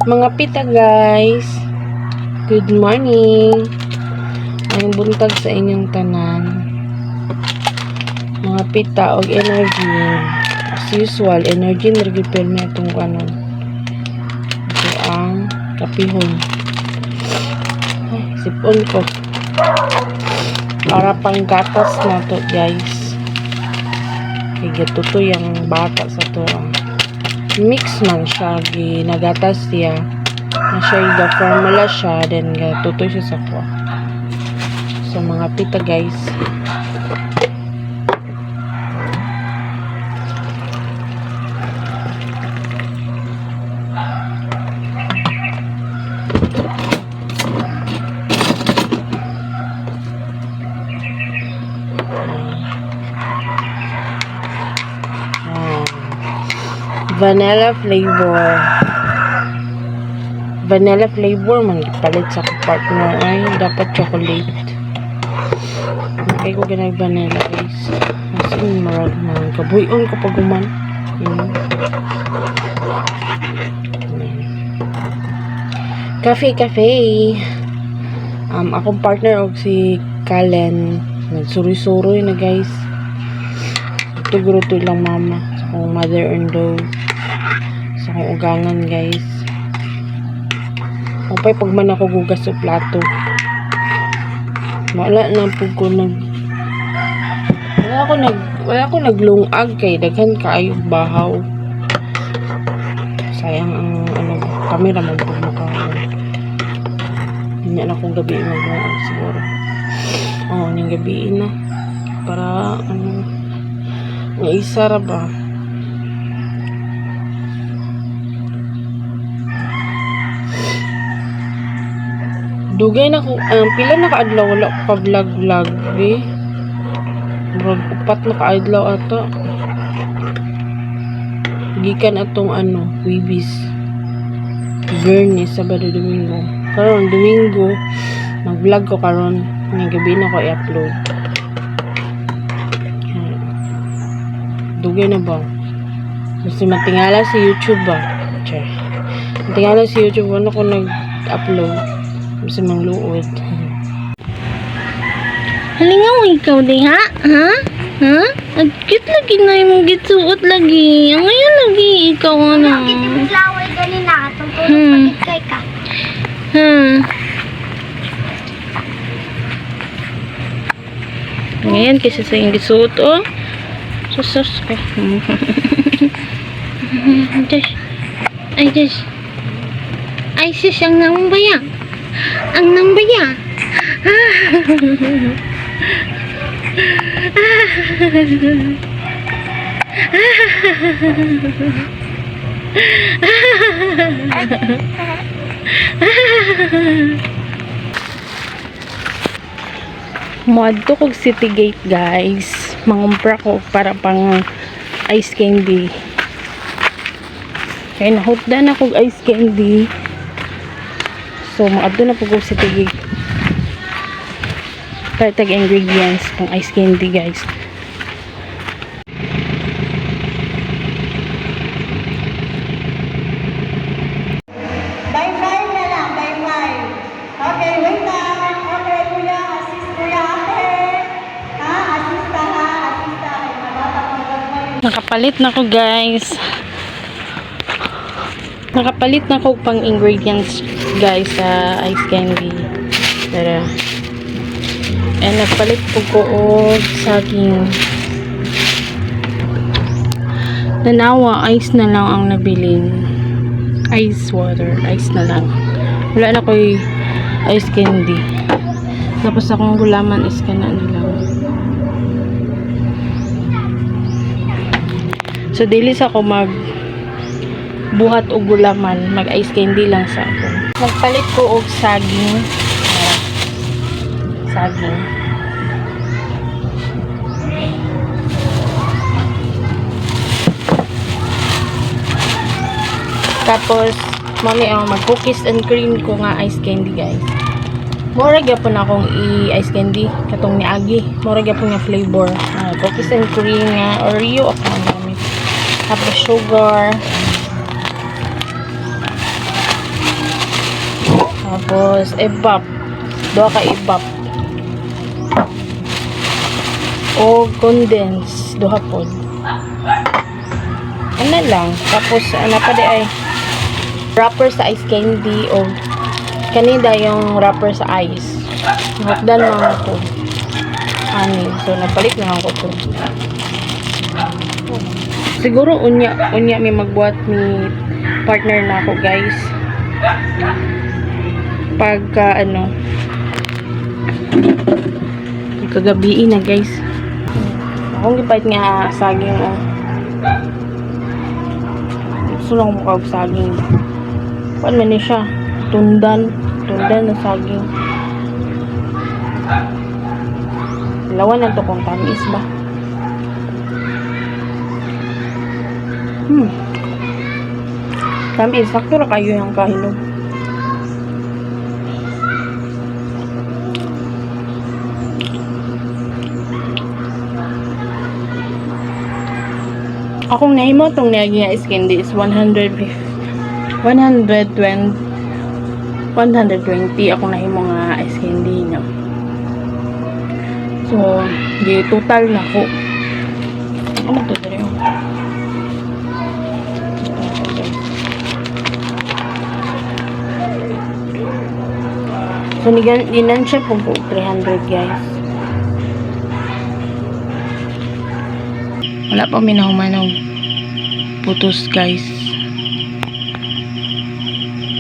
Mga pita guys, good morning. Ang buntag sa inyong tanan. Mga pita og energy. As usual, energy na repair na itong kanon. Ito ang kapihon. Ay, sipon ko. Para pang gatas na to guys. Kaya tutoy ang bata sa to. Mix man siya, ginagatas siya na siya yung formula siya, then tutoy siya sa kwa. So mga pita guys, vanilla flavor man gipalit sa partner ay dapat chocolate. Okay ko ganag vanilla guys. As in marag man kabuyon ko paguman. Cafe. Akong partner og si Kalen nagsuroy-suroy na guys. Ito lang mama sa kong mother-in-law sa kong ugangan guys. Upay pag man ako gugas sa plato, wala ako naglungag kay daghan kaayo bahaw. Sayang ang camera man pag makaon. Hindi na akong gabi maglungag siguro. Yung gabi na para may isa ra ba. Dugay na ko, pila na kaadlaw wala ko ka-vlog eh. Murag upat na kaadlaw ata. Gikan atong Wibis. Biyernes, Sabado, Domingo. Karon Domingo, mag-vlog ko karon. Ngayong gabi na ko i-upload. Dugay na ba? Basta matingala sa YouTube ba? Matingala sa YouTube, ano ko nag-upload? Basta mangluod. Halingaw ikaw di ha? Ang cute lagi na yung gitsuot lagi. Ang ngayon lagi ikaw Bakit yung flower ganina? Tungtulong pagit kay ka. Ngayon kasi sa yung gitsuot Sus ka. Ay sis ang nambaya. Muadto kog City Gate guys. Mangumpra ko para pang ice candy. Kaya nahutda na kog ice candy. So, maadto na po ko City Gate. Para tag-ingredients pang ice candy guys. By 5 na lang, by 5. Okay, wait lang. Okay, kuya, assist kuya ate. Assist ka. Nabata ko lang. Nakapalit na ko guys. Nakapalit na ko pang ingredients guys sa ice candy. Pero nagpalit po ko og saging. Tanawa, ice na lang ang nabilin. Ice water, ice na lang. Wala na ko'y ice candy. Tapos akong gulaman is kana lang. So dili sa ako buhat og gulaman, mag ice candy lang sa ako. Nagpalit ko og saging. Tapos mag cookies and cream ko nga ice candy guys. Mura gyapon akong i-ice candy katong niagi. Mura gyapon nga flavor. Cookies and cream nga Oreo ako ang gamit. Tapos sugar. Tapos, evap. Duha ka evap. O condense. Duha po. Ano lang. Tapos, ano pa di ay wrapper sa ice candy o kanida yung wrapper sa ice. Hotdan mga ko. Ani. So, nabalik na ako to. Siguro, unya may magbuhat ni partner na ako, guys. Pagka, kagabi na, guys. Akong gipait nga saging, Gusto lang mukha saging. Paano man ni siya? Tundan na saging. Lawan na to kung tamis ba? Tamis, sakto na kayo yung kahinog. Akong nahimo tong niagi nga ice candy is 120 akong nahimo nga ice candy niya. So, di total na ko. Ano to dere? So, ninan siya po 300, guys. Wala pa minahumanog putos, guys.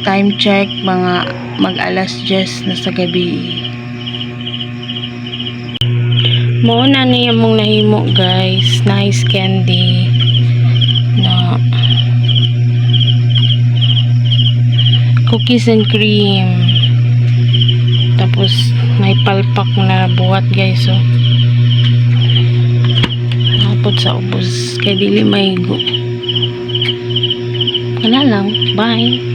Time check, mga mag-alas 10 na sa gabi. Mauna niya mong nahimo, guys. Nice candy na cookies and cream. Tapos may palpak na buhat, guys. So napot sa ubos kay dili may go. Wala lang. Bye.